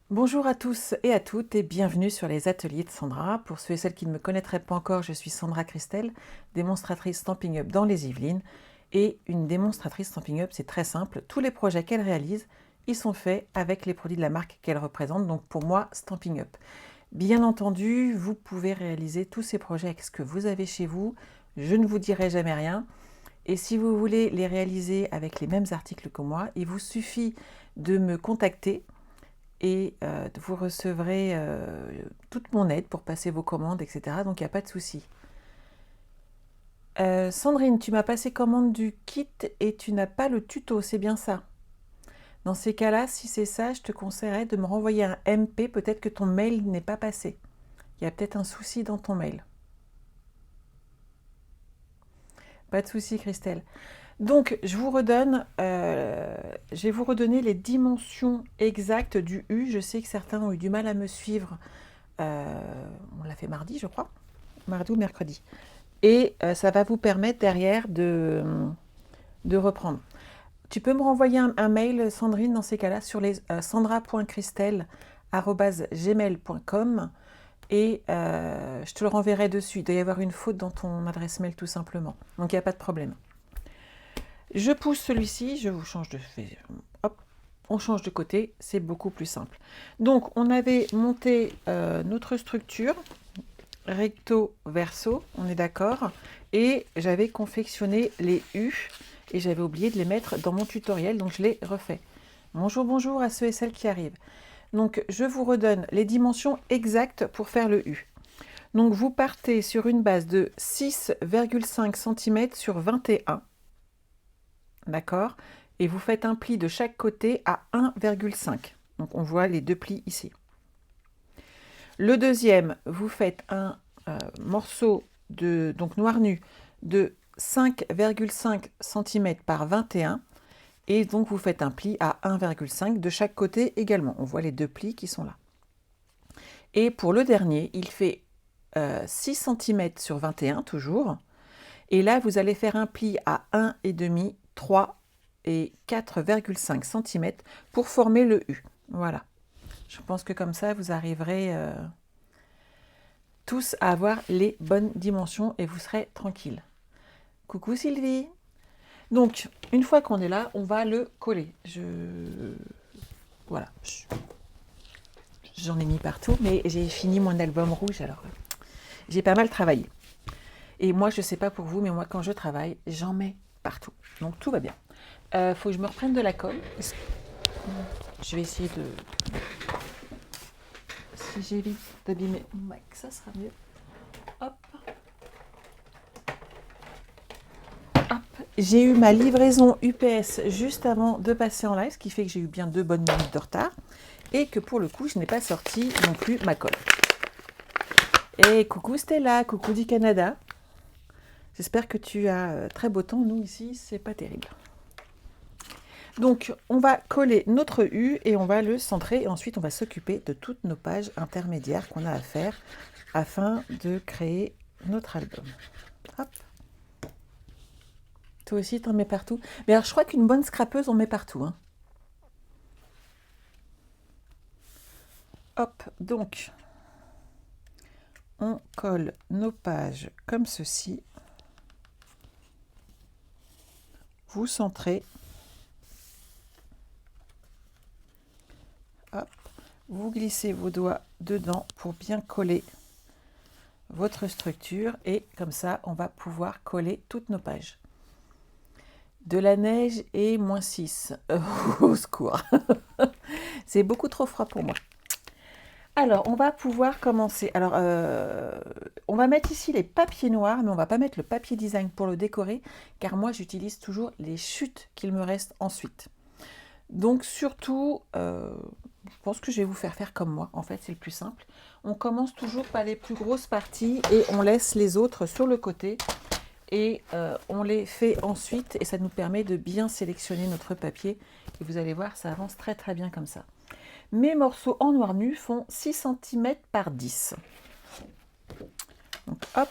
Bonjour à tous et à toutes et bienvenue sur les ateliers de Sandra. Pour ceux et celles qui ne me connaîtraient pas encore, je suis Sandra Christel, démonstratrice Stampin' Up dans les Yvelines. Et une démonstratrice Stampin' Up, c'est très simple. Tous les projets qu'elle réalise, ils sont faits avec les produits de la marque qu'elle représente. Donc pour moi, Stampin' Up. Bien entendu, vous pouvez réaliser tous ces projets avec ce que vous avez chez vous. Je ne vous dirai jamais rien. Et si vous voulez les réaliser avec les mêmes articles que moi, il vous suffit de me contacter et vous recevrez toute mon aide pour passer vos commandes, etc. Donc il n'y a pas de souci. Sandrine, tu m'as passé commande du kit et tu n'as pas le tuto, c'est bien ça? Dans ces cas-là, si c'est ça, je te conseillerais de me renvoyer un MP, peut-être que ton mail n'est pas passé. Il y a peut-être un souci dans ton mail. Pas de souci, Christelle. Donc, je vais vous redonner les dimensions exactes du U. Je sais que certains ont eu du mal à me suivre. On l'a fait mardi, je crois. Mardi ou mercredi. Et ça va vous permettre derrière de reprendre. Tu peux me renvoyer un mail, Sandrine, dans ces cas-là, sur les sandra.christelle@gmail.com et je te le renverrai dessus. Il doit y avoir une faute dans ton adresse mail tout simplement. Donc il n'y a pas de problème. Je pousse celui-ci, je vous change de fait. Hop, on change de côté, c'est beaucoup plus simple. Donc on avait monté notre structure recto verso, on est d'accord, et j'avais confectionné les U et j'avais oublié de les mettre dans mon tutoriel, donc je les refais. Bonjour, bonjour à ceux et celles qui arrivent. Donc je vous redonne les dimensions exactes pour faire le U. Donc vous partez sur une base de 6,5 cm sur 21, d'accord, et vous faites un pli de chaque côté à 1,5. Donc on voit les deux plis ici. Le deuxième, vous faites un morceau de noir nu de 5,5 cm par 21 et donc vous faites un pli à 1,5 de chaque côté également. On voit les deux plis qui sont là. Et pour le dernier, il fait 6 cm sur 21 toujours. Et là, vous allez faire un pli à 1,5, 3 et 4,5 cm pour former le U. Voilà. Je pense que comme ça, vous arriverez tous à avoir les bonnes dimensions et vous serez tranquille. Coucou Sylvie. Donc, une fois qu'on est là, on va le coller. Voilà. J'en ai mis partout, mais j'ai fini mon album rouge, alors j'ai pas mal travaillé. Et moi, je sais pas pour vous, mais moi, quand je travaille, j'en mets partout. Donc, tout va bien. Faut que je me reprenne de la colle. Je vais essayer de... Si j'évite d'abîmer mon mic, ça sera mieux. Hop. J'ai eu ma livraison UPS juste avant de passer en live, ce qui fait que j'ai eu bien 2 bonnes minutes de retard et que pour le coup, je n'ai pas sorti non plus ma colle. Et coucou Stella, coucou du Canada. J'espère que tu as très beau temps. Nous ici, c'est pas terrible. Donc, on va coller notre U et on va le centrer et ensuite on va s'occuper de toutes nos pages intermédiaires qu'on a à faire afin de créer notre album. Hop. Toi aussi, t'en mets partout. Mais alors, je crois qu'une bonne scrapeuse, on met partout. Hein. Hop, donc, on colle nos pages comme ceci. Vous centrez. Hop, vous glissez vos doigts dedans pour bien coller votre structure. Et comme ça, on va pouvoir coller toutes nos pages. De la neige et -6. Au secours. C'est beaucoup trop froid pour moi. Alors, on va pouvoir commencer. Alors, on va mettre ici les papiers noirs, mais on ne va pas mettre le papier design pour le décorer, car moi, j'utilise toujours les chutes qu'il me reste ensuite. Donc, surtout, je pense que je vais vous faire comme moi. En fait, c'est le plus simple. On commence toujours par les plus grosses parties et on laisse les autres sur le côté. Et on les fait ensuite et ça nous permet de bien sélectionner notre papier. Et vous allez voir, ça avance très très bien comme ça. Mes morceaux en noir nu font 6 cm par 10. Donc hop,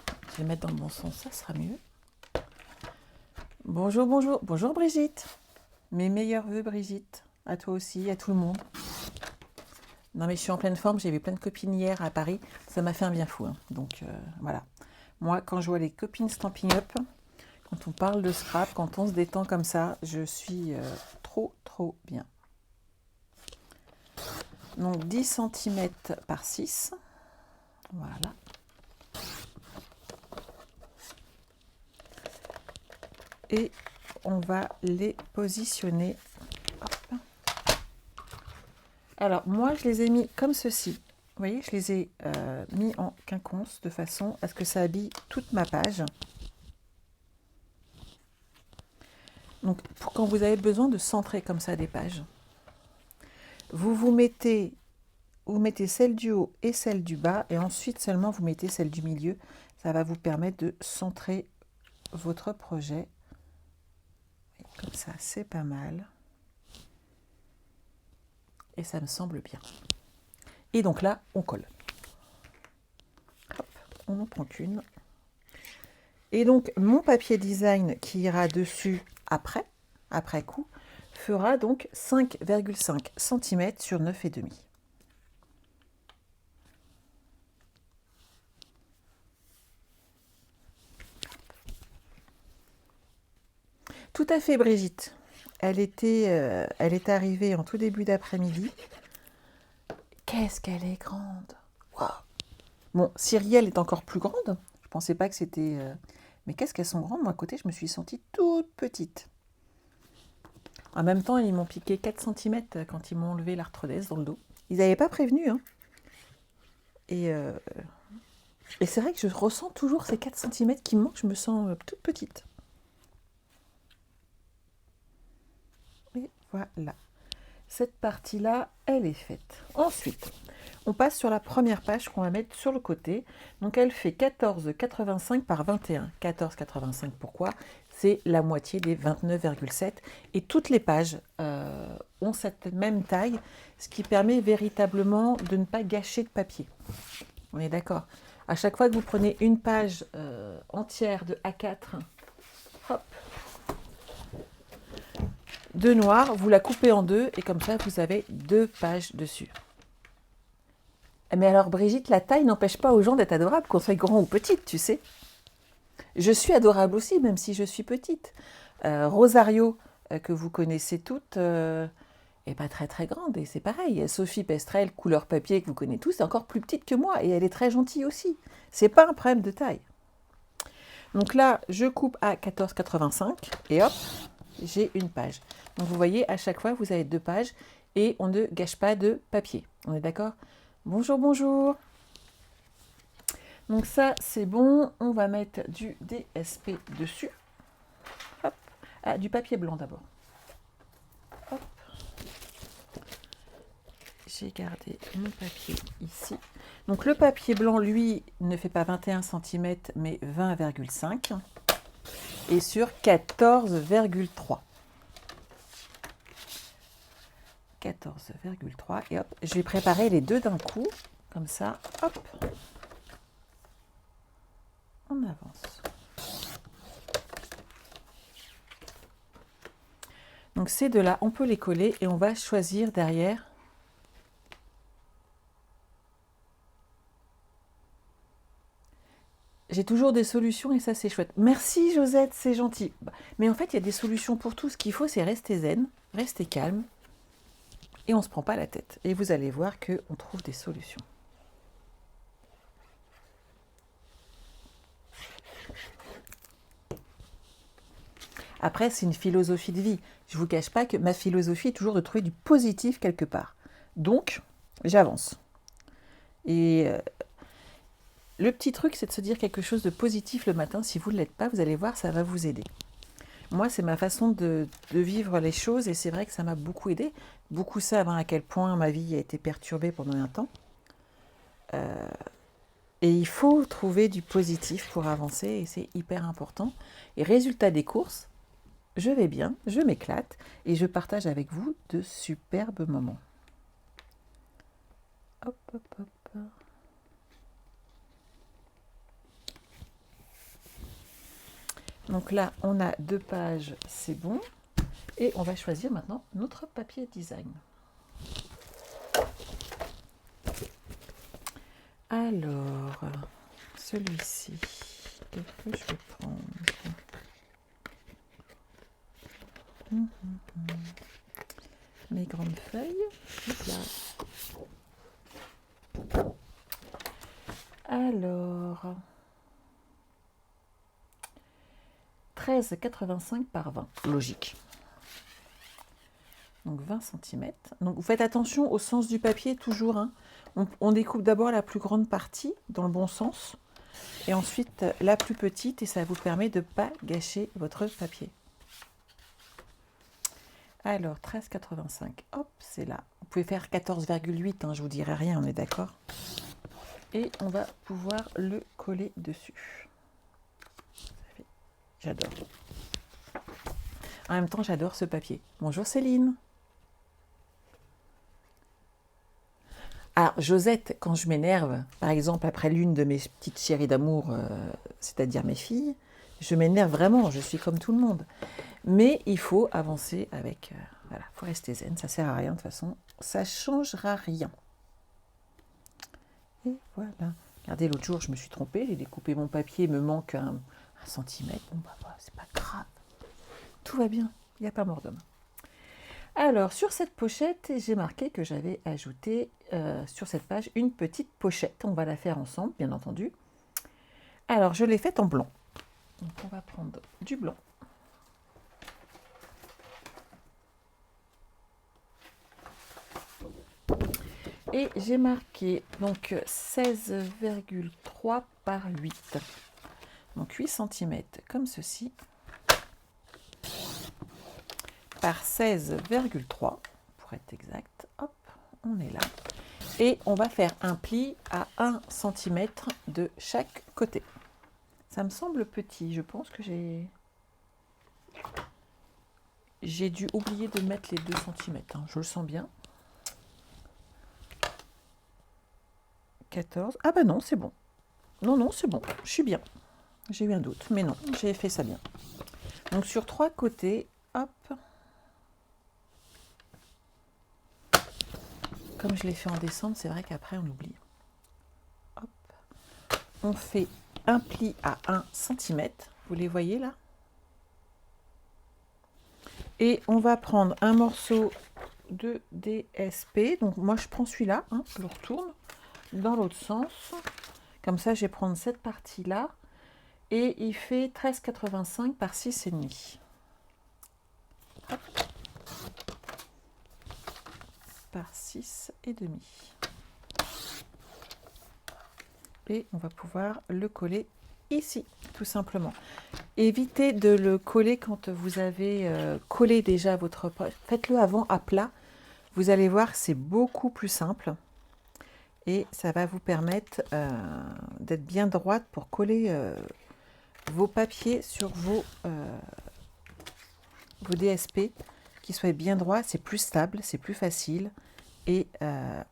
je vais les mettre dans le bon sens, ça sera mieux. Bonjour, bonjour, bonjour Brigitte. Mes meilleurs vœux Brigitte, à toi aussi, à tout le monde. Non mais je suis en pleine forme, j'ai vu plein de copines hier à Paris, ça m'a fait un bien fou. Hein. Donc voilà. Moi, quand je vois les copines Stampin' Up, quand on parle de scrap, quand on se détend comme ça, je suis trop bien. Donc 10 cm par 6. Voilà. Et on va les positionner. Hop. Alors, moi, je les ai mis comme ceci. Vous voyez, je les ai mis en quinconce de façon à ce que ça habille toute ma page. Donc, pour quand vous avez besoin de centrer comme ça des pages, vous mettez celle du haut et celle du bas, et ensuite seulement vous mettez celle du milieu. Ça va vous permettre de centrer votre projet. Comme ça, c'est pas mal. Et ça me semble bien. Et donc là, on colle. Hop, on n'en prend qu'une. Et donc, mon papier design qui ira dessus après coup, fera donc 5,5 cm sur 9,5. Tout à fait, Brigitte. Elle était arrivée en tout début d'après-midi. Qu'est-ce qu'elle est grande! Wow. Bon, Cyrielle est encore plus grande. Je pensais pas que c'était... Mais qu'est-ce qu'elles sont grandes. Moi, à côté, je me suis sentie toute petite. En même temps, ils m'ont piqué 4 cm quand ils m'ont enlevé l'arthrodèse dans le dos. Ils n'avaient pas prévenu. Hein. Et c'est vrai que je ressens toujours ces 4 cm qui me manquent. Je me sens toute petite. Et voilà. Cette partie-là, elle est faite. Ensuite, on passe sur la première page qu'on va mettre sur le côté. Donc, elle fait 14,85 par 21. 14,85, pourquoi? C'est la moitié des 29,7. Et toutes les pages ont cette même taille, ce qui permet véritablement de ne pas gâcher de papier. On est d'accord? À chaque fois que vous prenez une page entière de A4, hop, de noir, vous la coupez en deux et comme ça, vous avez 2 pages dessus. Mais alors, Brigitte, la taille n'empêche pas aux gens d'être adorables, qu'on soit grand ou petite, tu sais. Je suis adorable aussi, même si je suis petite. Rosario, que vous connaissez toutes, est pas très grande, et c'est pareil. Sophie Pestrel, couleur papier, que vous connaissez tous, est encore plus petite que moi, et elle est très gentille aussi. C'est pas un problème de taille. Donc là, je coupe à 14,85, et hop, j'ai une page. Donc vous voyez, à chaque fois, vous avez 2 pages, et on ne gâche pas de papier. On est d'accord? Bonjour, bonjour. Donc ça, c'est bon. On va mettre du DSP dessus. Hop. Ah, du papier blanc d'abord. Hop. J'ai gardé mon papier ici. Donc le papier blanc, lui, ne fait pas 21 cm, mais 20,5. Et sur 14,3. 14,3. Et hop, je vais préparer les deux d'un coup. Comme ça, hop. On avance. Donc ces deux-là, on peut les coller et on va choisir derrière. J'ai toujours des solutions et ça c'est chouette. Merci Josette, c'est gentil. Mais en fait, il y a des solutions pour tout. Ce qu'il faut, c'est rester zen, rester calme et on ne se prend pas la tête. Et vous allez voir qu'on trouve des solutions. Après, c'est une philosophie de vie. Je ne vous cache pas que ma philosophie est toujours de trouver du positif quelque part. Donc, j'avance. Et le petit truc, c'est de se dire quelque chose de positif le matin. Si vous ne l'êtes pas, vous allez voir, ça va vous aider. Moi, c'est ma façon de vivre les choses et c'est vrai que ça m'a beaucoup aidé. Beaucoup savent à quel point ma vie a été perturbée pendant un temps. Et il faut trouver du positif pour avancer et c'est hyper important. Et résultat des courses, je vais bien, je m'éclate et je partage avec vous de superbes moments. Hop, hop, hop. Donc là, on a 2 pages, c'est bon. Et on va choisir maintenant notre papier design. Alors, celui-ci, que je vais prendre. Mes grandes feuilles. Hop là. Alors, 13,85 par 20, logique. Donc 20 cm. Donc vous faites attention au sens du papier toujours. Hein. On découpe d'abord la plus grande partie dans le bon sens et ensuite la plus petite et ça vous permet de ne pas gâcher votre papier. Alors 13,85, hop, c'est là. Vous pouvez faire 14,8, hein, je vous dirai rien, on est d'accord. Et on va pouvoir le coller dessus. J'adore. En même temps, j'adore ce papier. Bonjour Céline. Alors, Josette, quand je m'énerve, par exemple, après l'une de mes petites chéries d'amour, c'est-à-dire mes filles, je m'énerve vraiment, je suis comme tout le monde. Mais il faut avancer avec... voilà, il faut rester zen, ça sert à rien de toute façon, ça ne changera rien. Et voilà. Regardez, l'autre jour, je me suis trompée, j'ai découpé mon papier, il me manque un centimètre. Bon, bah, c'est pas grave. Tout va bien, il n'y a pas mort d'homme. Alors, sur cette pochette, j'ai marqué que j'avais ajouté sur cette page une petite pochette. On va la faire ensemble, bien entendu. Alors, je l'ai faite en blanc. Donc, on va prendre du blanc. Et j'ai marqué donc 16,3 par 8. Donc 8 cm comme ceci. Par 16,3 pour être exact. Hop, on est là. Et on va faire un pli à 1 cm de chaque côté. Ça me semble petit. Je pense que j'ai dû oublier de mettre les 2 cm. Hein. Je le sens bien. 14. Ah bah non, c'est bon. Non, c'est bon. Je suis bien. J'ai eu un doute. Mais non, j'ai fait ça bien. Donc sur 3 côtés, hop. Comme je l'ai fait en décembre, c'est vrai qu'après on oublie. Hop. On fait un pli à 1 cm. Vous les voyez là? Et on va prendre un morceau de DSP. Donc moi je prends celui-là, hein, je le retourne dans l'autre sens. Comme ça je vais prendre cette partie-là. Et il fait 13,85 par 6,5. Hop. Par 6,5. Et on va pouvoir le coller ici, tout simplement. Évitez de le coller quand vous avez collé déjà votre poche. Faites-le avant à plat. Vous allez voir, c'est beaucoup plus simple. Et ça va vous permettre d'être bien droite pour coller vos papiers sur vos DSP. Qu'ils soient bien droits, c'est plus stable, c'est plus facile. Et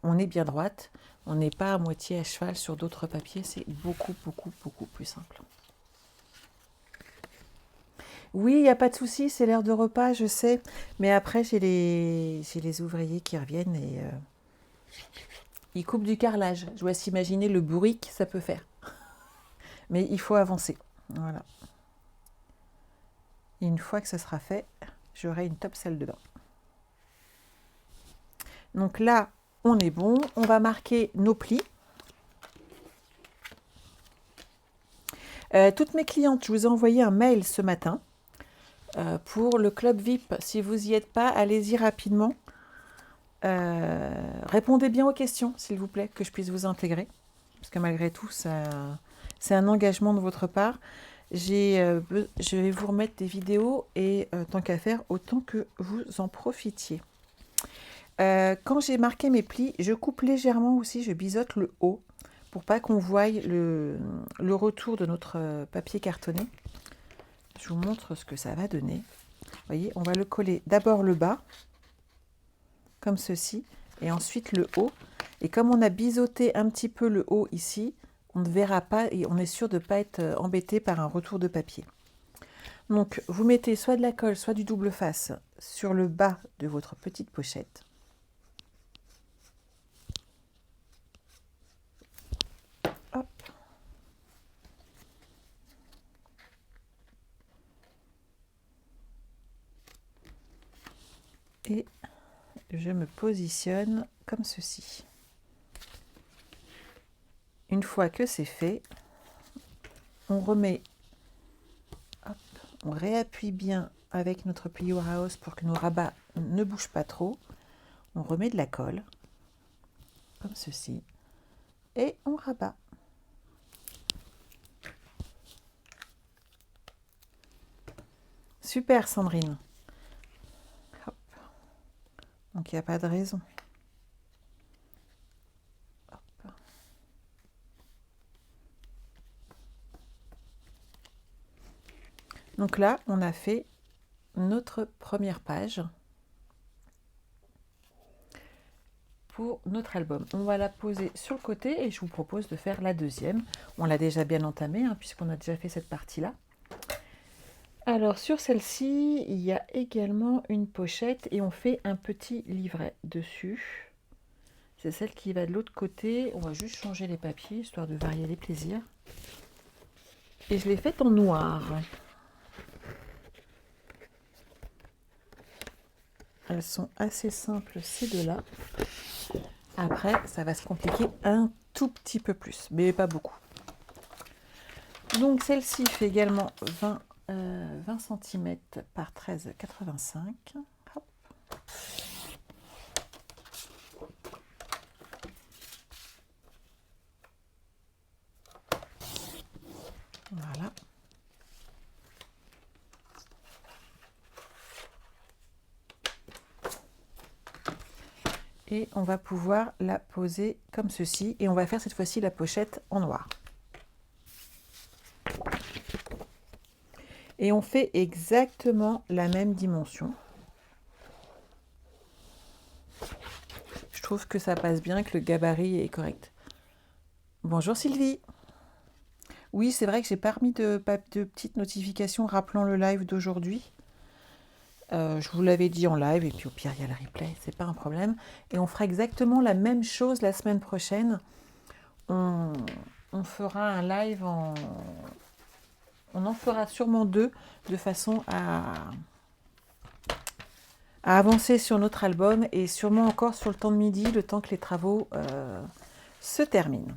on est bien droite. On n'est pas à moitié à cheval sur d'autres papiers. C'est beaucoup plus simple. Oui, il n'y a pas de souci, c'est l'heure de repas, je sais. Mais après, j'ai les ouvriers qui reviennent et ils coupent du carrelage. Je dois s'imaginer le bruit que ça peut faire. Mais il faut avancer. Voilà. Et une fois que ça sera fait, j'aurai une top salle de bain. Donc là, on est bon. On va marquer nos plis. Toutes mes clientes, je vous ai envoyé un mail ce matin pour le club VIP. Si vous n'y êtes pas, allez-y rapidement. Répondez bien aux questions, s'il vous plaît, que je puisse vous intégrer. Parce que malgré tout, c'est un engagement de votre part. Je vais vous remettre des vidéos et tant qu'à faire, autant que vous en profitiez. Quand j'ai marqué mes plis, je coupe légèrement aussi, je biseaute le haut pour pas qu'on voie le retour de notre papier cartonné. Je vous montre ce que ça va donner. Vous voyez, on va le coller d'abord le bas, comme ceci, et ensuite le haut. Et comme on a biseauté un petit peu le haut ici, on ne verra pas et on est sûr de ne pas être embêté par un retour de papier. Donc, vous mettez soit de la colle, soit du double face sur le bas de votre petite pochette. je me positionne comme ceci. Une fois que c'est fait, on remet, hop, on réappuie bien avec notre pli Warhouse pour que nos rabats ne bougent pas trop. On remet de la colle, comme ceci, et on rabat. Super Sandrine. Hop. Donc il n'y a pas de raison. Hop. Donc là, on a fait notre première page pour notre album. On va la poser sur le côté et je vous propose de faire la deuxième. On l'a déjà bien entamée hein, puisqu'on a déjà fait cette partie-là. Alors sur celle-ci, il y a également une pochette et on fait un petit livret dessus. C'est celle qui va de l'autre côté. On va juste changer les papiers histoire de varier les plaisirs. Et je l'ai faite en noir. Elles sont assez simples ces deux-là. Après, ça va se compliquer un tout petit peu plus, mais pas beaucoup. Donc celle-ci fait également 20 cm par 13,85. Hop. Voilà. Et on va pouvoir la poser comme ceci. Et on va faire cette fois-ci la pochette en noir. Et on fait exactement la même dimension. Je trouve que ça passe bien, que le gabarit est correct. Bonjour Sylvie. Oui, c'est vrai que j'ai pas remis de petites notifications rappelant le live d'aujourd'hui. Je vous l'avais dit en live, et puis au pire, il y a le replay, c'est pas un problème. Et on fera exactement la même chose la semaine prochaine. On fera un live en... On en fera sûrement deux, de façon à avancer sur notre album, et sûrement encore sur le temps de midi, le temps que les travaux se terminent.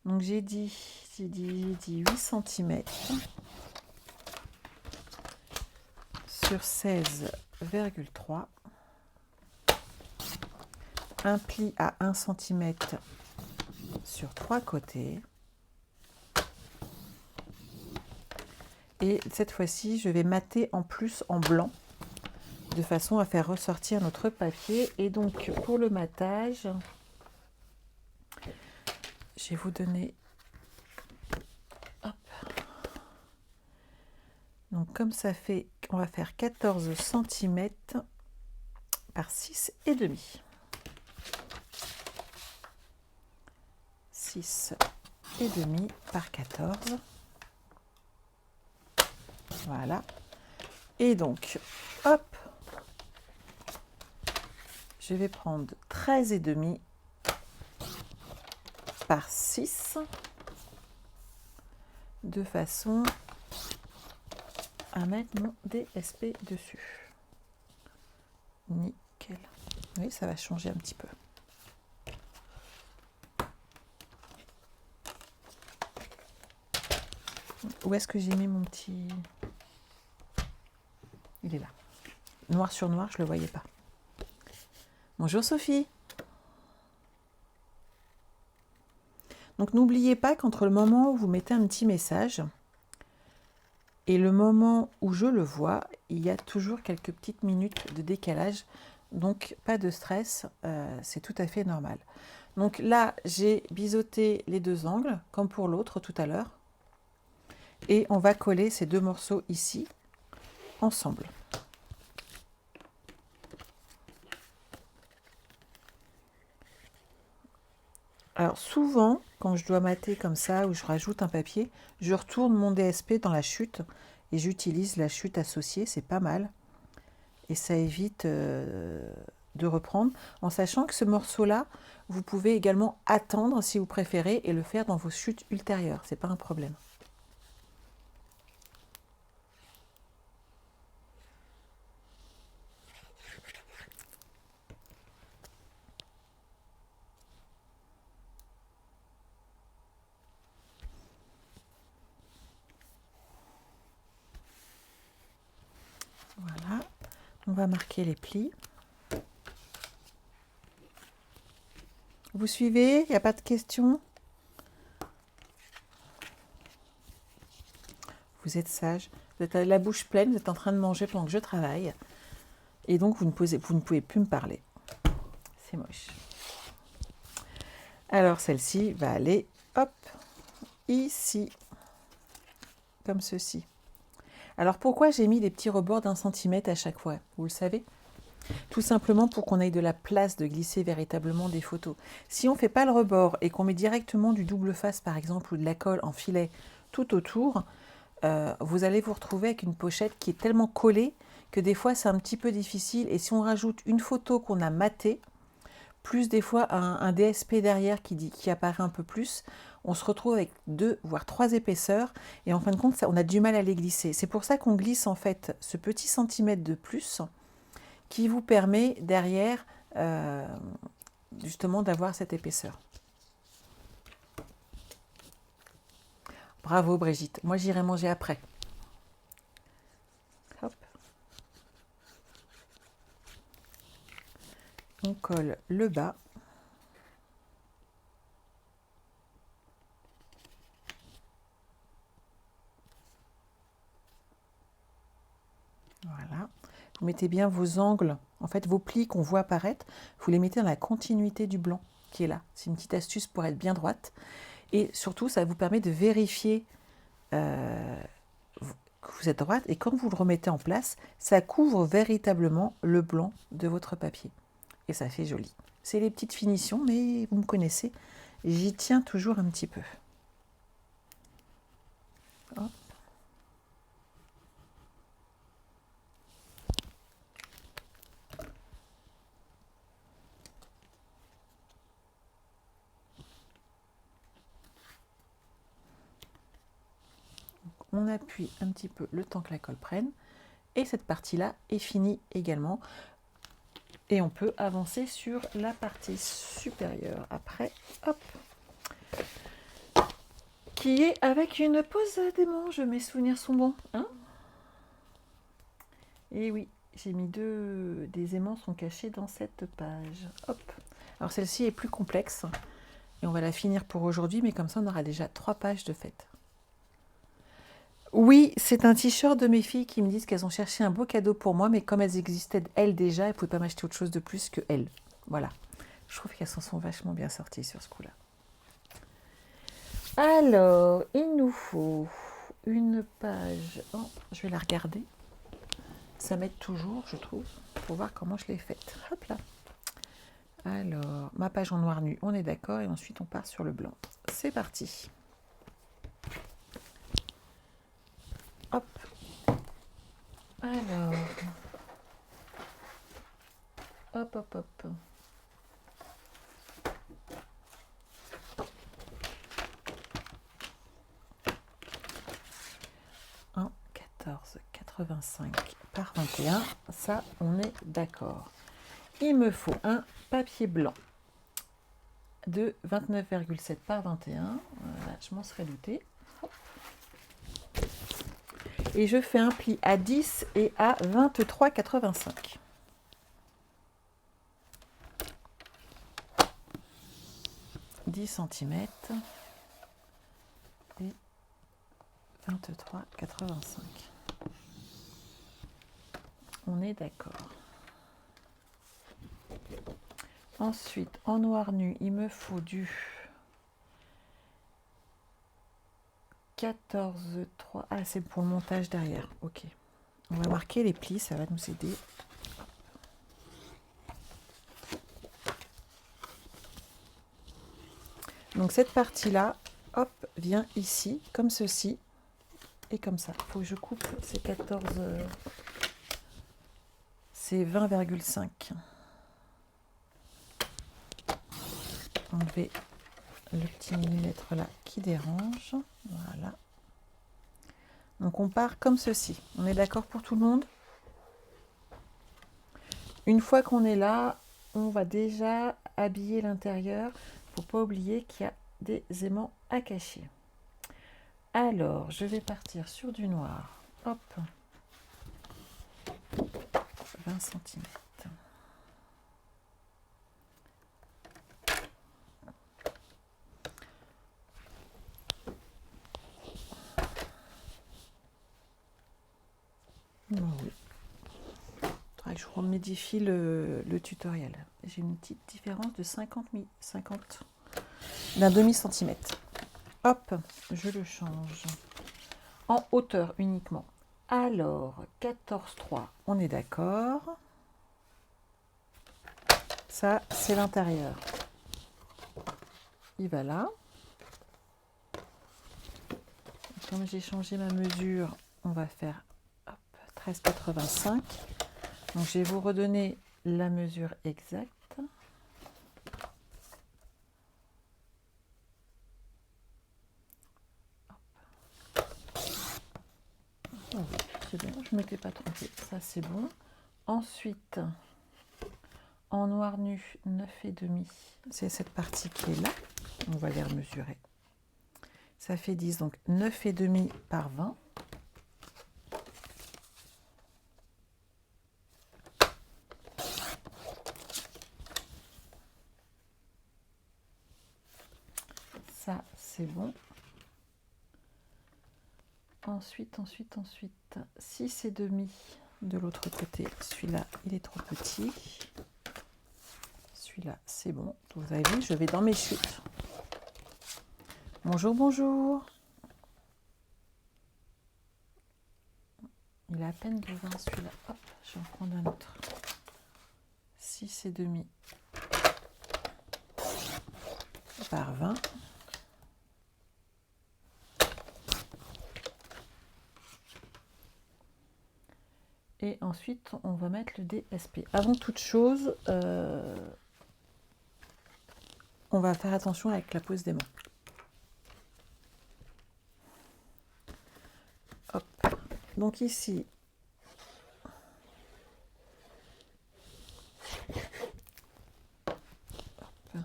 Donc j'ai dit 8 cm sur 16,3. Un pli à 1 cm sur 3 côtés. Et cette fois-ci, je vais mater en plus en blanc, de façon à faire ressortir notre papier. Et donc, pour le matage, je vais vous donner... Hop. Donc, comme ça fait... On va faire 14 cm par 6,5. 6,5 par 14. Voilà. Et donc, hop, je vais prendre 13,5 par 6 de façon à mettre mon DSP dessus. Nickel. Oui, ça va changer un petit peu. Où est-ce que j'ai mis mon petit... Il est là. Noir sur noir, je ne le voyais pas. Bonjour Sophie. Donc n'oubliez pas qu'entre le moment où vous mettez un petit message et le moment où je le vois, il y a toujours quelques petites minutes de décalage. Donc pas de stress, c'est tout à fait normal. Donc là, j'ai biseauté les deux angles, comme pour l'autre tout à l'heure. Et on va coller ces deux morceaux ici, ensemble. Alors souvent, quand je dois mater comme ça, ou je rajoute un papier, je retourne mon DSP dans la chute et j'utilise la chute associée, c'est pas mal. Et ça évite de reprendre, en sachant que ce morceau-là, vous pouvez également attendre si vous préférez et le faire dans vos chutes ultérieures, c'est pas un problème. va marquer les plis. Vous suivez? Il n'y a pas de questions? Vous êtes sage. Vous êtes la bouche pleine, vous êtes en train de manger pendant que je travaille. Et donc, vous ne pouvez plus me parler. C'est moche. Alors, celle-ci va aller, hop, ici. Comme ceci. Alors, pourquoi j'ai mis des petits rebords d'1 centimètre à chaque fois? Vous le savez? Tout simplement pour qu'on ait de la place de glisser véritablement des photos. Si on ne fait pas le rebord et qu'on met directement du double face, par exemple, ou de la colle en filet tout autour, vous allez vous retrouver avec une pochette qui est tellement collée que des fois, c'est un petit peu difficile. Et si on rajoute une photo qu'on a matée, plus des fois un DSP derrière qui apparaît un peu plus, on se retrouve avec 2 voire 3 épaisseurs et en fin de compte, on a du mal à les glisser. C'est pour ça qu'on glisse en fait ce petit centimètre de plus qui vous permet derrière justement d'avoir cette épaisseur. Bravo Brigitte, moi j'irai manger après. Hop. On colle le bas. Voilà. Vous mettez bien vos angles, en fait vos plis qu'on voit apparaître, vous les mettez dans la continuité du blanc qui est là. C'est une petite astuce pour être bien droite. Et surtout, ça vous permet de vérifier que vous êtes droite. Et quand vous le remettez en place, ça couvre véritablement le blanc de votre papier. Et ça fait joli. C'est les petites finitions, mais vous me connaissez, j'y tiens toujours un petit peu. Hop. On appuie un petit peu le temps que la colle prenne. Et cette partie-là est finie également. Et on peut avancer sur la partie supérieure après. Hop. Qui est avec une pose des manches. Mes souvenirs sont bons. Hein? Et oui, j'ai mis des aimants sont cachés dans cette page. Hop. Alors celle-ci est plus complexe. Et on va la finir pour aujourd'hui. Mais comme ça, on aura déjà 3 pages de faites. Oui, c'est un t-shirt de mes filles qui me disent qu'elles ont cherché un beau cadeau pour moi, mais comme elles existaient elles déjà, elles ne pouvaient pas m'acheter autre chose de plus que elles. Voilà. Je trouve qu'elles s'en sont vachement bien sorties sur ce coup-là. Alors, il nous faut une page. Oh, je vais la regarder. Ça m'aide toujours, je trouve, pour voir comment je l'ai faite. Hop là. Alors, ma page en noir nu, on est d'accord, et ensuite on part sur le blanc. C'est parti. Hop. Alors. Hop, hop, hop. Un 14,85 par 21. Ça, on est d'accord. Il me faut un papier blanc de 29,7 par 21. Voilà, je m'en serais douté. Et je fais un pli à 10 et à 23,85. « 10 cm et 23,85. On est d'accord. Ensuite, en noir nu, il me faut du 14,3. Ah, c'est pour le montage derrière. Ok. On va marquer les plis, ça va nous aider. Donc cette partie-là, hop, vient ici, comme ceci, et comme ça. Il faut que je coupe ces 14... c'est 20,5. Enlever le petit millimètre là qui dérange. Voilà. Donc on part comme ceci. On est d'accord pour tout le monde? Une fois qu'on est là, on va déjà habiller l'intérieur. Il ne faut pas oublier qu'il y a des aimants à cacher. Alors, je vais partir sur du noir. Hop. 20 cm. Oh oui. Faudrait que je remodifie le tutoriel. J'ai une petite différence de 50 d'un demi-centimètre. Hop, je le change. En hauteur uniquement. Alors, 14,3, on est d'accord. Ça, c'est l'intérieur. Il va là. Comme j'ai changé ma mesure, on va faire 13,85. Donc, je vais vous redonner la mesure exacte. Oh, c'est bon, je ne m'étais pas trompée. Ça, c'est bon. Ensuite, en noir nu, 9,5. C'est cette partie qui est là. On va les remesurer. Ça fait 10, donc 9,5 par 20. Ça, c'est bon. Ensuite, 6,5 de l'autre côté. Celui-là, il est trop petit. Celui-là, c'est bon. Vous avez vu, je vais dans mes chutes. Bonjour, bonjour. Il a à peine de 20 celui-là. Hop, je vais en prendre un autre. 6,5 par 20. Et ensuite, on va mettre le DSP. Avant toute chose, on va faire attention avec la pose des mains. Hop. Donc ici, hop.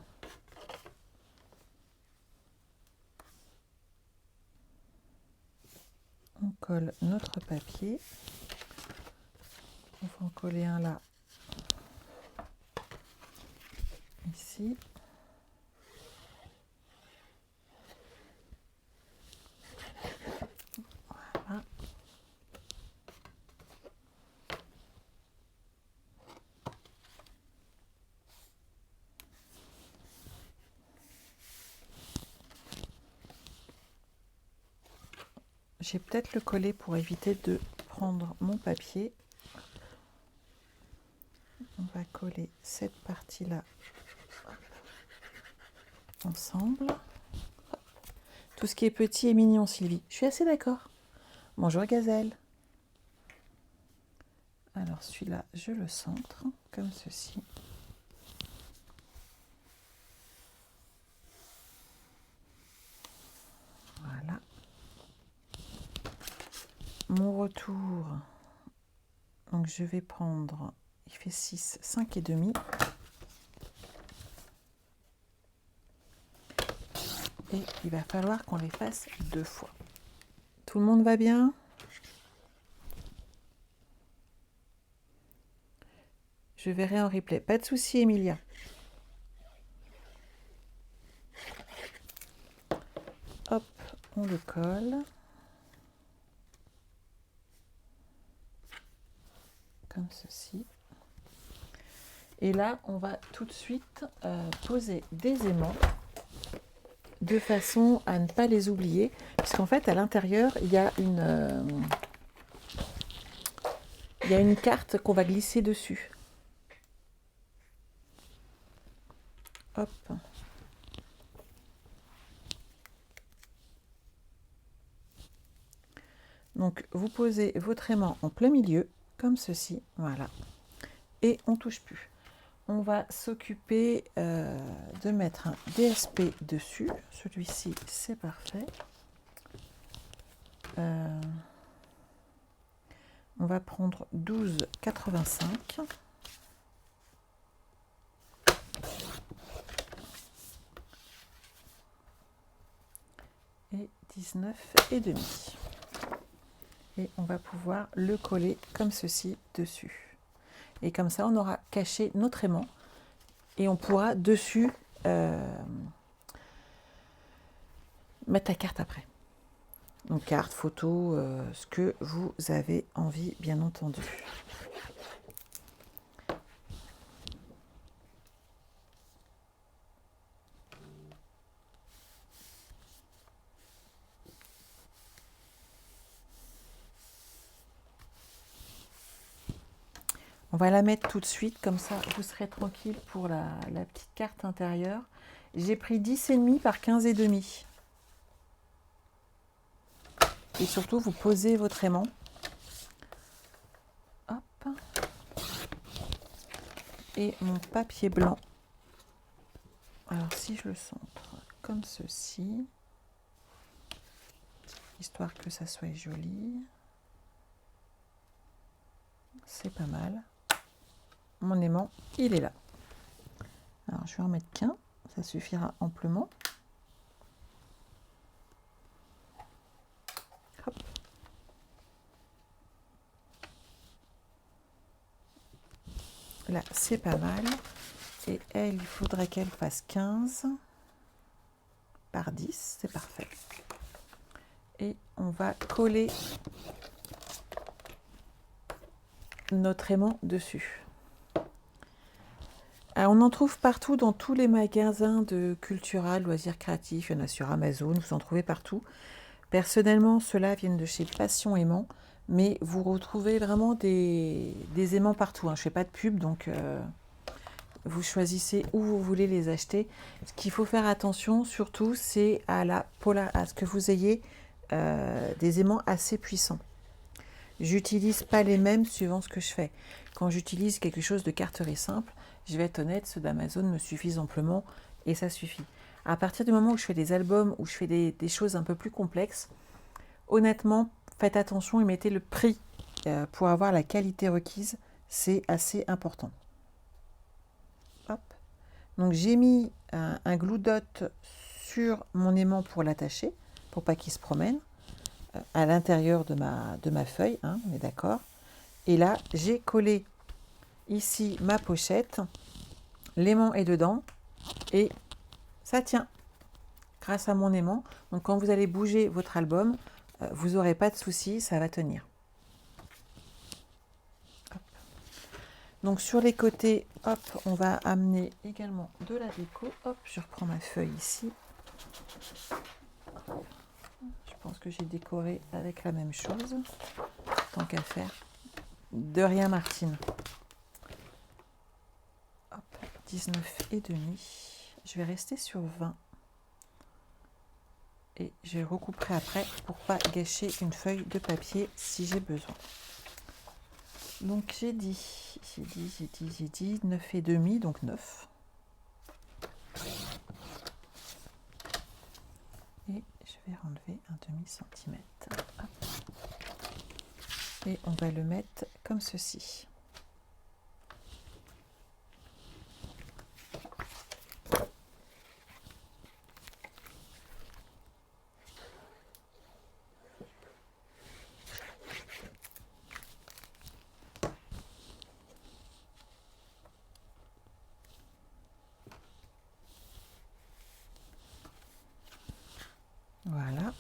On colle notre papier. On va en coller un là, ici. Voilà. J'ai peut-être le collet pour éviter de prendre mon papier. On va coller cette partie-là ensemble. Tout ce qui est petit est mignon, Sylvie. Je suis assez d'accord. Bonjour, Gazelle. Alors, celui-là, je le centre, comme ceci. Voilà. Mon retour, donc je vais prendre, il fait 6, 5,5. Et il va falloir qu'on les fasse 2 fois. Tout le monde va bien? Je verrai en replay. Pas de souci, Emilia. Hop, on le colle. Comme ceci. Et là, on va tout de suite poser des aimants de façon à ne pas les oublier. Puisqu'en fait, à l'intérieur, il y a une carte qu'on va glisser dessus. Hop. Donc, vous posez votre aimant en plein milieu, comme ceci, voilà. Et on ne touche plus. On va s'occuper de mettre un DSP dessus. Celui-ci, c'est parfait. On va prendre 12,85. Et 19,5. Et on va pouvoir le coller comme ceci dessus. Et comme ça, on aura caché notre aimant et on pourra dessus mettre la carte après. Donc carte, photo, ce que vous avez envie, bien entendu. On va la mettre tout de suite, comme ça vous serez tranquille pour la petite carte intérieure. J'ai pris 10,5 par 15,5. Et surtout, vous posez votre aimant. Hop. Et mon papier blanc. Alors si je le centre comme ceci, histoire que ça soit joli, c'est pas mal. Mon aimant, il est là. Alors je vais en mettre qu'un, ça suffira amplement. Hop. Là, c'est pas mal. Et elle, il faudrait qu'elle fasse 15 par 10, c'est parfait. Et on va coller notre aimant dessus. Alors, on en trouve partout dans tous les magasins de Cultura, loisirs créatifs, il y en a sur Amazon, vous en trouvez partout. Personnellement, ceux-là viennent de chez Passion Aimant, mais vous retrouvez vraiment des aimants partout. Je ne fais pas de pub, donc vous choisissez où vous voulez les acheter. Ce qu'il faut faire attention, surtout, c'est à ce que vous ayez des aimants assez puissants. J'utilise pas les mêmes suivant ce que je fais. Quand j'utilise quelque chose de carterie simple, je vais être honnête, ceux d'Amazon me suffisent amplement et ça suffit. À partir du moment où je fais des albums, où je fais des choses un peu plus complexes, honnêtement, faites attention et mettez le prix pour avoir la qualité requise. C'est assez important. Hop. Donc j'ai mis un glue dot sur mon aimant pour l'attacher, pour pas qu'il se promène, à l'intérieur de ma feuille, hein, on est d'accord. Et là, j'ai collé ici ma pochette, l'aimant est dedans et ça tient grâce à mon aimant. Donc quand vous allez bouger votre album, vous n'aurez pas de souci, ça va tenir. Hop. Donc sur les côtés, hop, on va amener également de la déco. Hop, je reprends ma feuille ici. Je pense que j'ai décoré avec la même chose, tant qu'à faire. De rien, Martine. Hop, 19,5. Je vais rester sur 20. Et je recouperai après pour pas gâcher une feuille de papier si j'ai besoin. Donc j'ai dit 9,5, donc 9. Et je vais enlever un demi-centimètre. Et on va le mettre comme ceci. Voilà.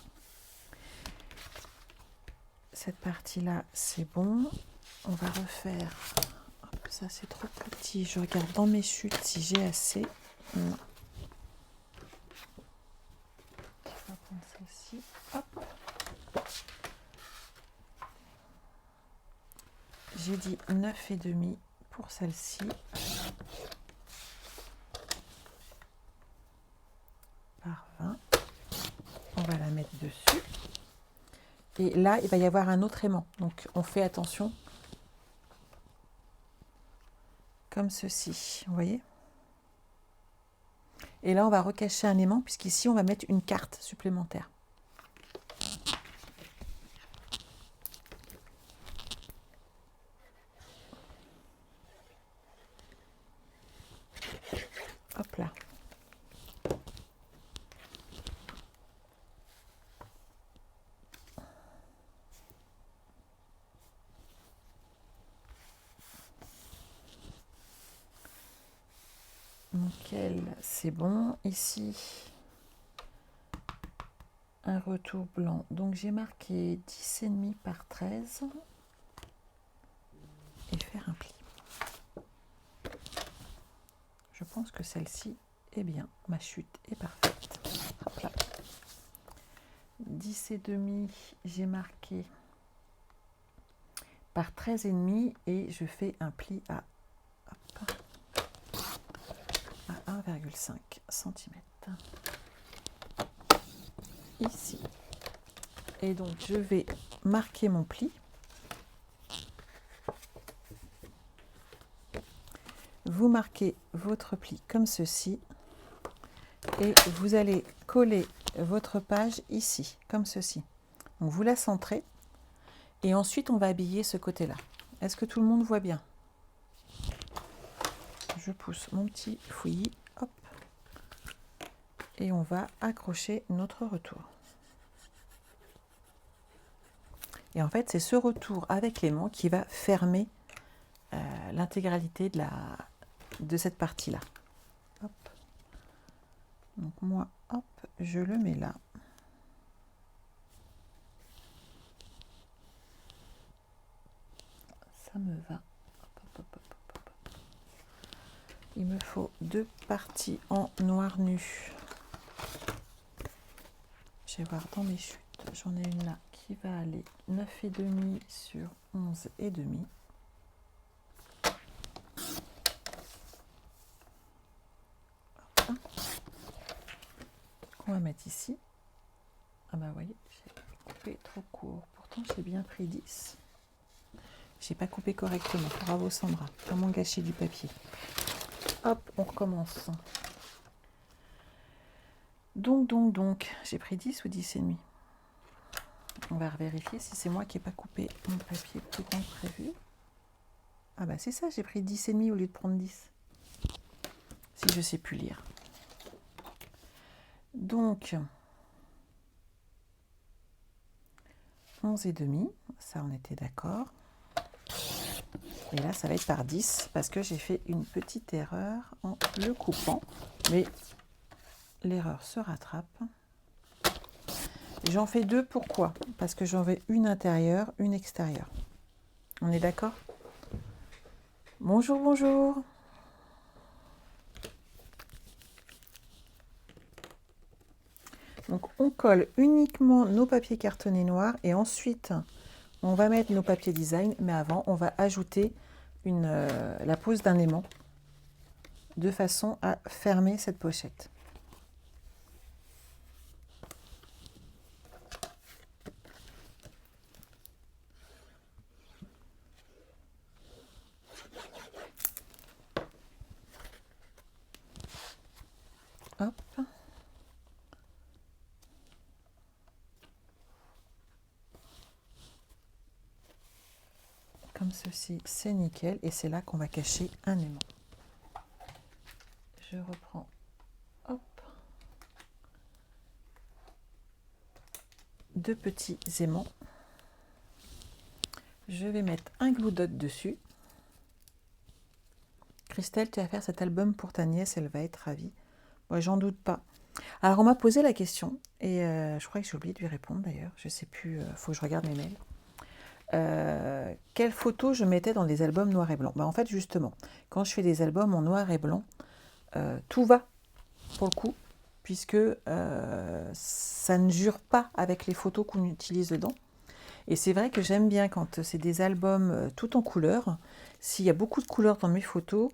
Cette partie-là, c'est bon. On va refaire. Hop, ça, c'est trop petit. Je regarde dans mes chutes si j'ai assez. Non. Je vais prendre celle-ci. Hop. J'ai dit 9,5 pour celle-ci. Par 20. On va la mettre dessus. Et là, il va y avoir un autre aimant. Donc, on fait attention. Comme ceci, vous voyez. Et là, on va recacher un aimant, puisqu'ici, on va mettre une carte supplémentaire. Hop là. nickel, c'est bon. Ici, un retour blanc. Donc j'ai marqué 10,5 par 13 et faire un pli. Je pense que celle-ci est bien. Ma chute est parfaite. Hop là. 10,5, j'ai marqué par 13,5 et je fais un pli à 1,5 cm. Ici. Et donc je vais marquer mon pli. Vous marquez votre pli comme ceci et vous allez coller votre page ici, comme ceci. Donc vous la centrez et ensuite on va habiller ce côté-là. Est-ce que tout le monde voit bien? Je pousse mon petit fouillis, hop, et on va accrocher notre retour. Et en fait, c'est ce retour avec l'aimant qui va fermer l'intégralité de cette partie-là. Donc moi, hop, je le mets là. Ça me va. Hop, hop, hop, hop, hop. Il me faut 2 parties en noir nu. Je vais voir dans mes chutes. J'en ai une là qui va aller 9,5 sur 11,5. On va mettre ici. Ah bah vous voyez, j'ai coupé trop court. Pourtant j'ai bien pris 10. J'ai pas coupé correctement. Bravo Sandra. Comment gâcher du papier. Hop, on recommence. Donc, j'ai pris 10 ou 10,5. On va vérifier si c'est moi qui n'ai pas coupé mon papier plus grand que prévu. Ah bah c'est ça, j'ai pris 10,5 au lieu de prendre 10. Si je sais plus lire. Donc, 11,5, ça on était d'accord. Et là, ça va être par 10 parce que j'ai fait une petite erreur en le coupant. Mais l'erreur se rattrape. J'en fais 2, pourquoi? Parce que j'en veux une intérieure, une extérieure. On est d'accord? Bonjour, bonjour. Donc on colle uniquement nos papiers cartonnés noirs et ensuite on va mettre nos papiers design, mais avant on va ajouter la pose d'un aimant de façon à fermer cette pochette. Hop. Comme ceci, c'est nickel et c'est là qu'on va cacher un aimant. Je reprends, hop, 2 petits aimants. Je vais mettre un glue dot dessus. Christelle, tu vas faire cet album pour ta nièce, elle va être ravie. Moi, j'en doute pas. Alors, on m'a posé la question et je crois que j'ai oublié de lui répondre d'ailleurs. Je sais plus, faut que je regarde mes mails. Quelles photos je mettais dans les albums noir et blanc? En fait, justement, quand je fais des albums en noir et blanc, tout va pour le coup, puisque ça ne jure pas avec les photos qu'on utilise dedans. Et c'est vrai que j'aime bien quand c'est des albums tout en couleur, s'il y a beaucoup de couleurs dans mes photos,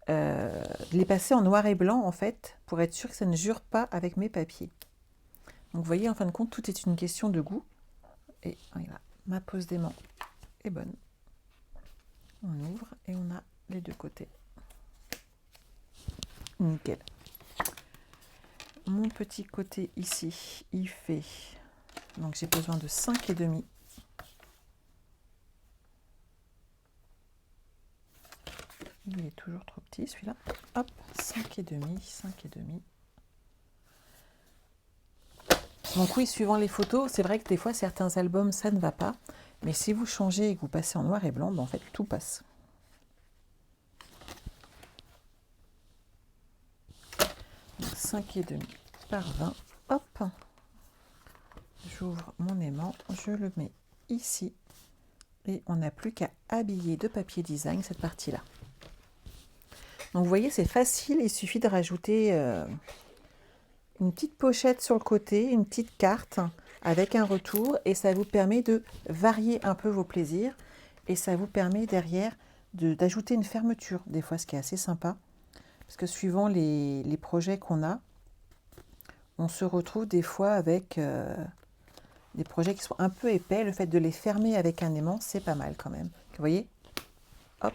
de les passer en noir et blanc en fait, pour être sûr que ça ne jure pas avec mes papiers. Donc vous voyez, en fin de compte, tout est une question de goût. Et voilà, ma pose d'aimant est bonne. On ouvre et on a les 2 côtés. Nickel. Mon petit côté ici, il fait, donc j'ai besoin de 5,5. Il est toujours trop petit celui-là. Hop, 5,5, 5,5. Donc oui, suivant les photos, c'est vrai que des fois certains albums ça ne va pas, mais si vous changez et que vous passez en noir et blanc, en fait tout passe. 5,5 par 20. Hop, j'ouvre mon aimant, je le mets ici et on n'a plus qu'à habiller de papier design cette partie-là. Donc vous voyez, c'est facile, il suffit de rajouter une petite pochette sur le côté, une petite carte avec un retour et ça vous permet de varier un peu vos plaisirs et ça vous permet derrière d'ajouter une fermeture, des fois ce qui est assez sympa parce que suivant les projets qu'on a, on se retrouve des fois avec des projets qui sont un peu épais. Le fait de les fermer avec un aimant, c'est pas mal quand même. Vous voyez, hop,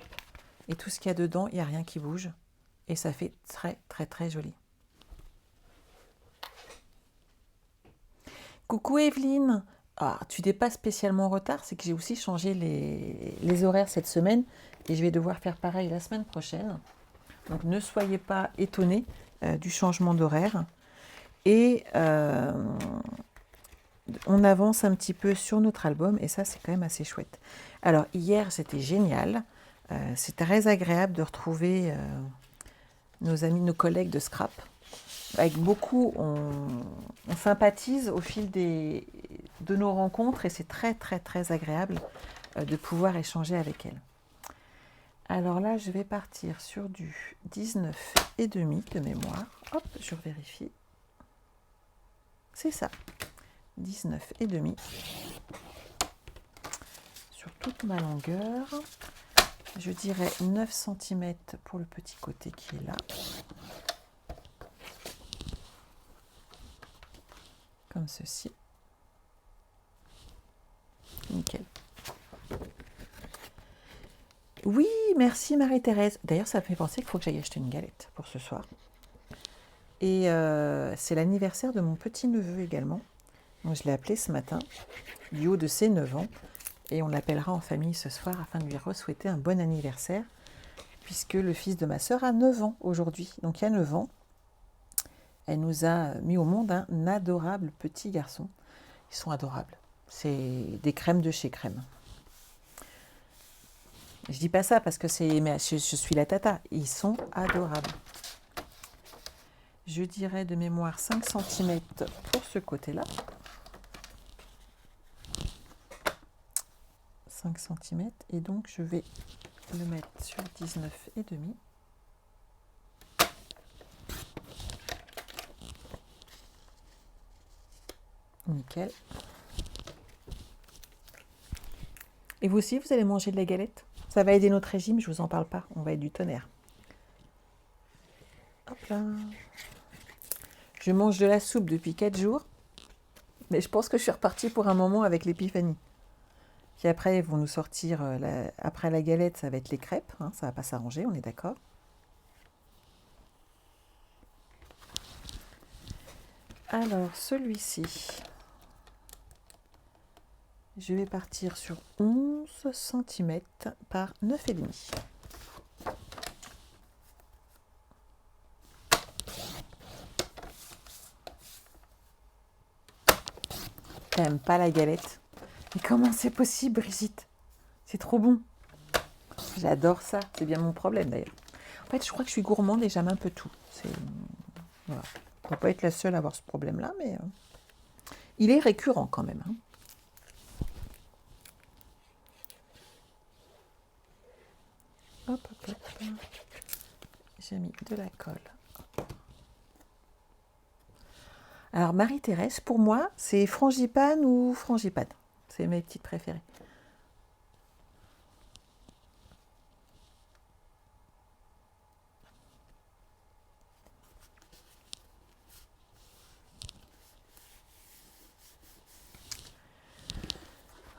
et tout ce qu'il y a dedans, il n'y a rien qui bouge et ça fait très très très joli. Coucou Evelyne, ah, tu n'es pas spécialement en retard, c'est que j'ai aussi changé les horaires cette semaine et je vais devoir faire pareil la semaine prochaine. Donc ne soyez pas étonnés du changement d'horaire. Et on avance un petit peu sur notre album et ça c'est quand même assez chouette. Alors hier c'était génial, c'est très agréable de retrouver nos amis, nos collègues de Scrap. Avec beaucoup, on sympathise au fil de nos rencontres et c'est très très très agréable de pouvoir échanger avec elles. Alors là, je vais partir sur du 19,5 de mémoire. Hop, je vérifie. C'est ça, 19,5 sur toute ma longueur. Je dirais 9 cm pour le petit côté qui est là. Comme ceci. Nickel. Oui, merci Marie-Thérèse. D'ailleurs, ça me fait penser qu'il faut que j'aille acheter une galette pour ce soir. Et c'est l'anniversaire de mon petit-neveu également. Donc, je l'ai appelé ce matin, du haut de ses 9 ans. Et on l'appellera en famille ce soir afin de lui souhaiter un bon anniversaire. Puisque le fils de ma sœur a 9 ans aujourd'hui. Donc, il y a 9 ans, elle nous a mis au monde un adorable petit garçon. Ils sont adorables. C'est des crèmes de chez Crème. Je dis pas ça parce que je suis la tata. Ils sont adorables. Je dirais de mémoire 5 cm pour ce côté-là. 5 cm. Et donc, je vais le mettre sur 19,5. Nickel. Et vous aussi, vous allez manger de la galette? Ça va aider notre régime, je ne vous en parle pas. On va être du tonnerre. Hop là. Je mange de la soupe depuis 4 jours. Mais je pense que je suis repartie pour un moment avec l'épiphanie. Puis après, ils vont nous sortir, après la galette, ça va être les crêpes. Hein, ça ne va pas s'arranger, on est d'accord. Alors, celui-ci, je vais partir sur 11 cm par 9,5. T'aimes pas la galette? Mais comment c'est possible, Brigitte? C'est trop bon. J'adore ça. C'est bien mon problème, d'ailleurs. En fait, je crois que je suis gourmande et j'aime un peu tout. Voilà. On ne va pas être la seule à avoir ce problème-là, mais il est récurrent quand même. Hein. Hop, hop, hop. J'ai mis de la colle. Alors, Marie-Thérèse, pour moi, c'est frangipane ou frangipane. C'est mes petites préférées.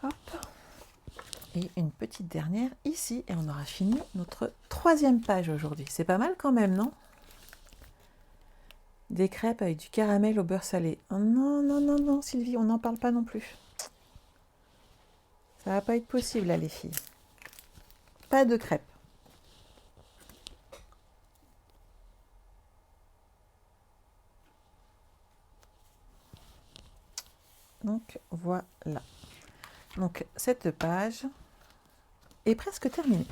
Hop. Et une petite dernière ici. Et on aura fini notre 3e page aujourd'hui. C'est pas mal quand même, non? Des crêpes avec du caramel au beurre salé. Oh non, non, non, non, Sylvie, on n'en parle pas non plus. Ça va pas être possible, là, les filles. Pas de crêpes. Donc, voilà. Donc, cette page est presque terminée.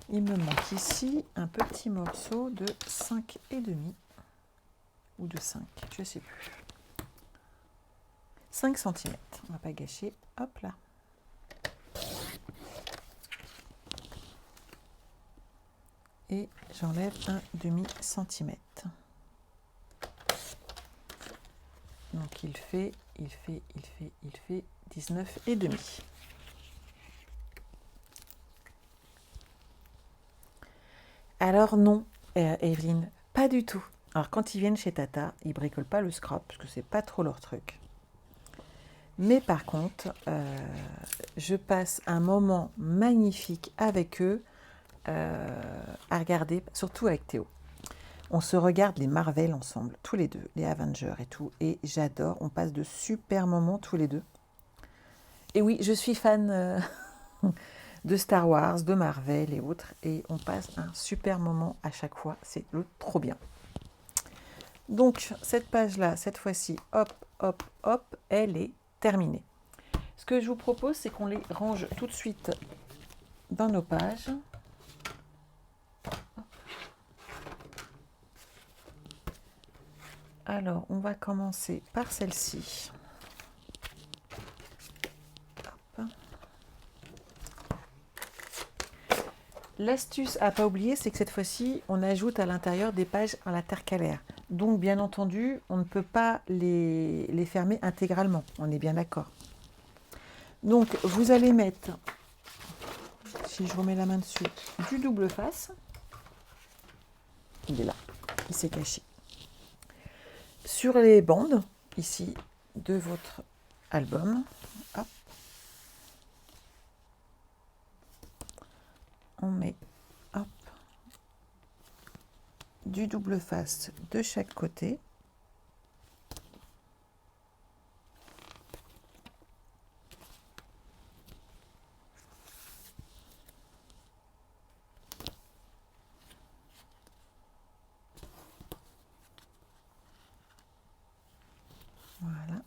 Il me manque ici un petit morceau de 5,5. ou de 5, je ne sais plus. 5 cm, on ne va pas gâcher, hop là. Et j'enlève un demi-centimètre. Donc il fait 19,5. Alors non, Evelyne, pas du tout. Alors quand ils viennent chez Tata, ils bricolent pas le scrap parce que c'est pas trop leur truc. Mais par contre, je passe un moment magnifique avec eux à regarder, surtout avec Théo. On se regarde les Marvel ensemble, tous les deux, les Avengers et tout, et j'adore, on passe de super moments tous les deux. Et oui, je suis fan de Star Wars, de Marvel et autres, et on passe un super moment à chaque fois, c'est trop bien. Donc, cette page-là, cette fois-ci, hop, hop, hop, elle est terminée. Ce que je vous propose, c'est qu'on les range tout de suite dans nos pages. Alors, on va commencer par celle-ci. L'astuce à ne pas oublier, c'est que cette fois-ci, on ajoute à l'intérieur des pages à l'intercalaire. Donc, bien entendu, on ne peut pas les fermer intégralement. On est bien d'accord. Donc, vous allez mettre, si je remets la main dessus, du double face. Il est là, il s'est caché. Sur les bandes, ici, de votre album, hop, on met hop, du double face de chaque côté. Voilà.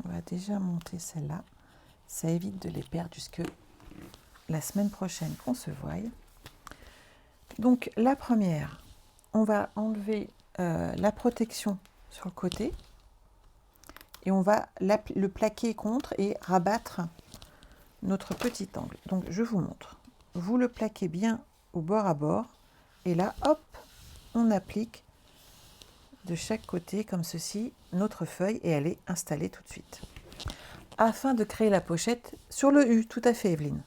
On va déjà monter celle-là. Ça évite de les perdre jusque la semaine prochaine qu'on se voie. Donc la première, on va enlever la protection sur le côté et on va le plaquer contre et rabattre notre petit angle. Donc je vous montre. Vous le plaquez bien au bord à bord et là, hop, on applique de chaque côté comme ceci notre feuille et elle est installée tout de suite. Afin de créer la pochette, sur le U, tout à fait Evelyne.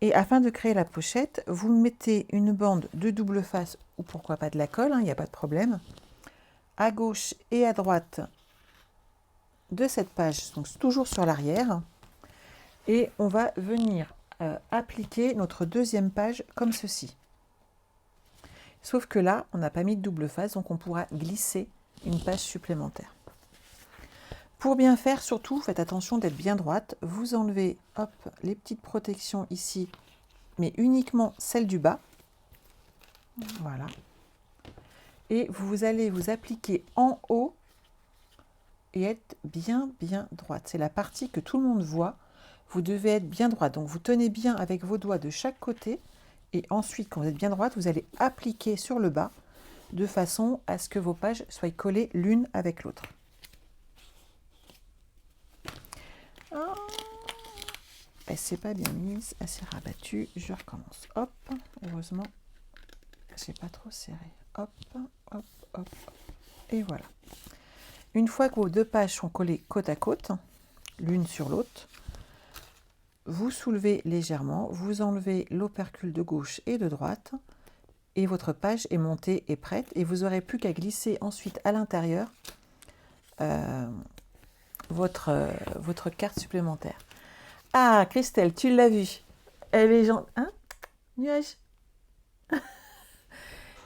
Et afin de créer la pochette, vous mettez une bande de double face ou pourquoi pas de la colle, il n'y a pas de problème, à gauche et à droite de cette page, donc toujours sur l'arrière. Et on va venir appliquer notre deuxième page comme ceci. Sauf que là, on n'a pas mis de double face, donc on pourra glisser une page supplémentaire. Pour bien faire, surtout, faites attention d'être bien droite. Vous enlevez hop, les petites protections ici, mais uniquement celles du bas. Voilà. Et vous allez vous appliquer en haut et être bien droite. C'est la partie que tout le monde voit. Vous devez être bien droite. Donc vous tenez bien avec vos doigts de chaque côté. Et ensuite, quand vous êtes bien droite, vous allez appliquer sur le bas de façon à ce que vos pages soient collées l'une avec l'autre. Oh, elle s'est pas bien mise, elle s'est rabattue. Je recommence. Hop, heureusement, j'ai pas trop serré. Hop, hop, hop, et voilà. Une fois que vos deux pages sont collées côte à côte, l'une sur l'autre, vous soulevez légèrement, vous enlevez l'opercule de gauche et de droite, et votre page est montée et prête, et vous n'aurez plus qu'à glisser ensuite à l'intérieur votre carte supplémentaire. Ah, Christelle, tu l'as vu. Elle est gentille. Hein? Nuage.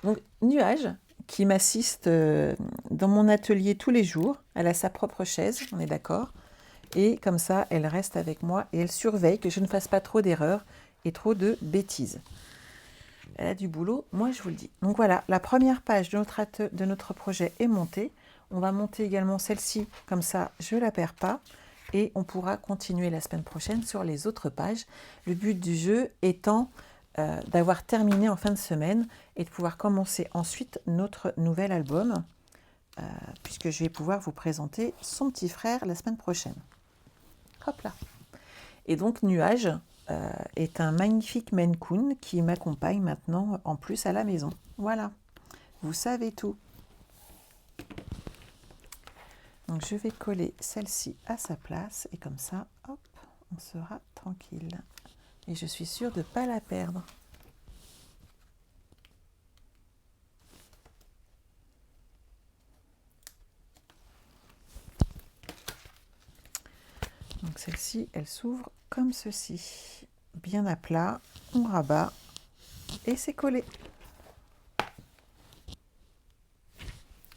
Donc, Nuage, qui m'assiste dans mon atelier tous les jours. Elle a sa propre chaise, on est d'accord. Et comme ça, elle reste avec moi et elle surveille que je ne fasse pas trop d'erreurs et trop de bêtises. Elle a du boulot, moi je vous le dis. Donc voilà, la première page de notre projet est montée. On va monter également celle-ci, comme ça je ne la perds pas. Et on pourra continuer la semaine prochaine sur les autres pages. Le but du jeu étant d'avoir terminé en fin de semaine et de pouvoir commencer ensuite notre nouvel album, puisque je vais pouvoir vous présenter son petit frère la semaine prochaine. Hop là. Et donc Nuage est un magnifique Maine Coon qui m'accompagne maintenant en plus à la maison. Voilà, vous savez tout. Donc je vais coller celle-ci à sa place et comme ça, hop, on sera tranquille. Et je suis sûre de ne pas la perdre. Donc celle-ci, elle s'ouvre comme ceci. Bien à plat, on rabat et c'est collé.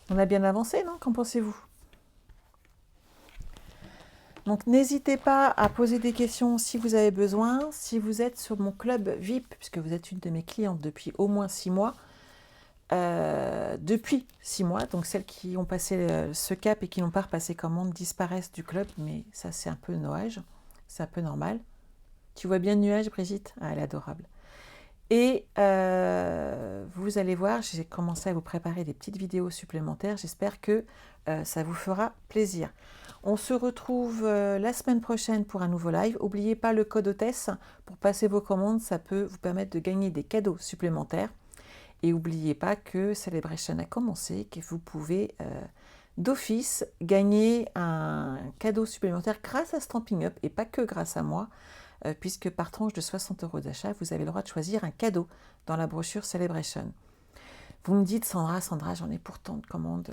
On a bien avancé, non? Qu'en pensez-vous? Donc n'hésitez pas à poser des questions si vous avez besoin. Si vous êtes sur mon club VIP, puisque vous êtes une de mes clientes depuis au moins 6 mois, donc celles qui ont passé ce cap et qui n'ont pas repassé commande disparaissent du club, mais ça c'est un peu Nuage, c'est un peu normal. Tu vois bien Nuage, Brigitte? Ah, elle est adorable. Et vous allez voir, j'ai commencé à vous préparer des petites vidéos supplémentaires. J'espère que ça vous fera plaisir. On se retrouve la semaine prochaine pour un nouveau live. N'oubliez pas le code hôtesse pour passer vos commandes. Ça peut vous permettre de gagner des cadeaux supplémentaires. Et n'oubliez pas que Celebration a commencé, que vous pouvez d'office gagner un cadeau supplémentaire grâce à Stampin' Up et pas que grâce à moi. Puisque par tranche de 60 € d'achat, vous avez le droit de choisir un cadeau dans la brochure Celebration. Vous me dites, Sandra, j'en ai pourtant de commandes.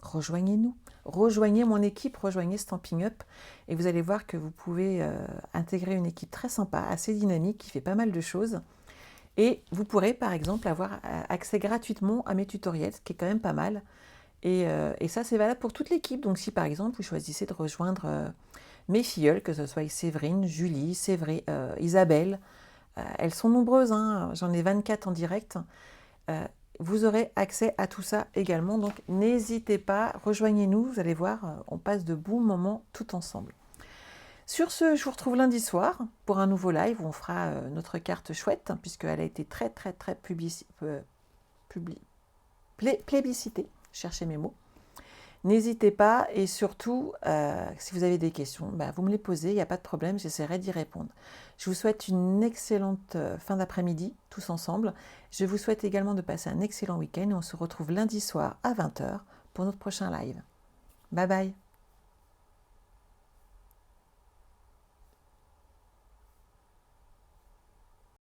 Rejoignez-nous, rejoignez mon équipe, rejoignez Stampin' Up et vous allez voir que vous pouvez intégrer une équipe très sympa, assez dynamique, qui fait pas mal de choses. Et vous pourrez par exemple avoir accès gratuitement à mes tutoriels, ce qui est quand même pas mal. Et ça, c'est valable pour toute l'équipe. Donc si par exemple vous choisissez de rejoindre mes filleules, que ce soit Séverine, Julie, Isabelle, elles sont nombreuses, hein, j'en ai 24 en direct. Vous aurez accès à tout ça également, donc n'hésitez pas, rejoignez-nous, vous allez voir, on passe de bons moments tout ensemble. Sur ce, je vous retrouve lundi soir pour un nouveau live où on fera notre carte chouette, puisqu'elle a été très plébiscitée, cherchez mes mots. N'hésitez pas et surtout, si vous avez des questions, vous me les posez, il n'y a pas de problème, j'essaierai d'y répondre. Je vous souhaite une excellente fin d'après-midi, tous ensemble. Je vous souhaite également de passer un excellent week-end et on se retrouve lundi soir à 20 h pour notre prochain live. Bye bye.